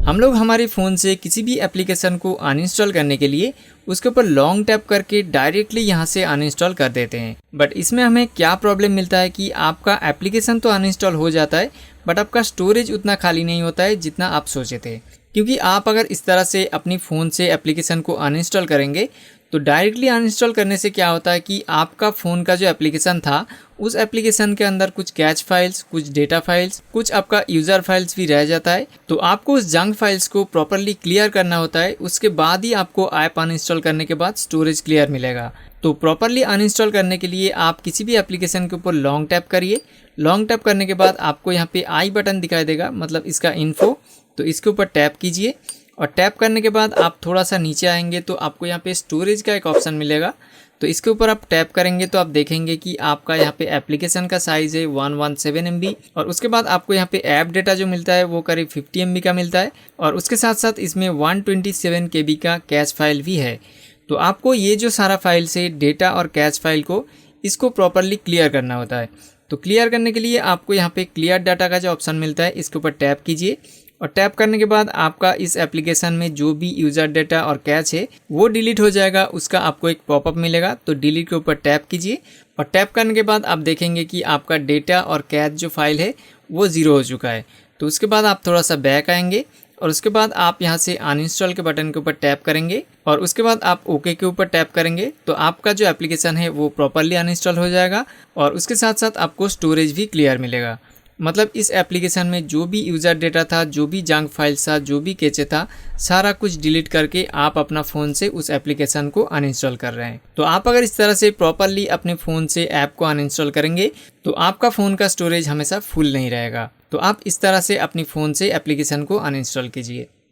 हम लोग हमारे फ़ोन से किसी भी एप्लीकेशन को अनइंस्टॉल करने के लिए उसके ऊपर लॉन्ग टैप करके डायरेक्टली यहाँ से अनइंस्टॉल कर देते हैं। बट इसमें हमें क्या प्रॉब्लम मिलता है कि आपका एप्लीकेशन तो अनइंस्टॉल हो जाता है बट आपका स्टोरेज उतना खाली नहीं होता है जितना आप सोचे थे। क्योंकि आप अगर इस तरह से अपनी फ़ोन से एप्लीकेशन को अनइंस्टॉल करेंगे तो डायरेक्टली अनइंस्टॉल करने से क्या होता है कि आपका फ़ोन का जो एप्लीकेशन था उस एप्लीकेशन के अंदर कुछ कैच फाइल्स, कुछ डेटा फाइल्स, कुछ आपका यूज़र फाइल्स भी रह जाता है। तो आपको उस जंक फाइल्स को प्रॉपरली क्लियर करना होता है, उसके बाद ही आपको ऐप अनइंस्टॉल करने के बाद स्टोरेज क्लियर मिलेगा। तो प्रॉपरली अनइंस्टॉल करने के लिए आप किसी भी एप्लीकेशन के ऊपर लॉन्ग टैप करिए। लॉन्ग टैप करने के बाद आपको यहाँ पे आई बटन दिखाई देगा, मतलब इसका इन्फो, तो इसके ऊपर टैप कीजिए और टैप करने के बाद आप थोड़ा सा नीचे आएंगे तो आपको यहाँ पे स्टोरेज का एक ऑप्शन मिलेगा। तो इसके ऊपर आप टैप करेंगे तो आप देखेंगे कि आपका यहाँ पे एप्लीकेशन का साइज़ है 117 MB और उसके बाद आपको यहाँ पे ऐप डेटा जो मिलता है वो करीब 50 MB का मिलता है और उसके साथ साथ इसमें 127 KB का कैश फाइल भी है। तो आपको ये जो सारा फाइल से डेटा और कैश फाइल को इसको प्रॉपरली क्लियर करना होता है। तो क्लियर करने के लिए आपको यहाँ पे क्लियर डाटा का जो ऑप्शन मिलता है इसके ऊपर टैप कीजिए और टैप करने के बाद आपका इस एप्लीकेशन में जो भी यूज़र डेटा और कैच है वो डिलीट हो जाएगा। उसका आपको एक पॉपअप मिलेगा, तो डिलीट के ऊपर टैप कीजिए और टैप करने के बाद आप देखेंगे कि आपका डेटा और कैच जो फाइल है वो ज़ीरो हो चुका है। तो उसके बाद आप थोड़ा सा बैक आएंगे और उसके बाद आप यहाँ से अनइंस्टॉल के बटन के ऊपर टैप करेंगे और उसके बाद आप ओके के ऊपर टैप करेंगे तो आपका जो एप्लीकेशन है वो प्रॉपरली अनइंस्टॉल हो जाएगा और उसके साथ साथ आपको स्टोरेज भी क्लियर मिलेगा। मतलब इस एप्लीकेशन में जो भी यूज़र डेटा था, जो भी जंक फाइल्स था, जो भी कैचे था, सारा कुछ डिलीट करके आप अपना फ़ोन से उस एप्लीकेशन को अनइंस्टॉल कर रहे हैं। तो आप अगर इस तरह से प्रॉपरली अपने फ़ोन से ऐप को अनइंस्टॉल करेंगे तो आपका फ़ोन का स्टोरेज हमेशा फुल नहीं रहेगा। तो आप इस तरह से अपनी फ़ोन से एप्लीकेशन को अनइंस्टॉल कीजिए।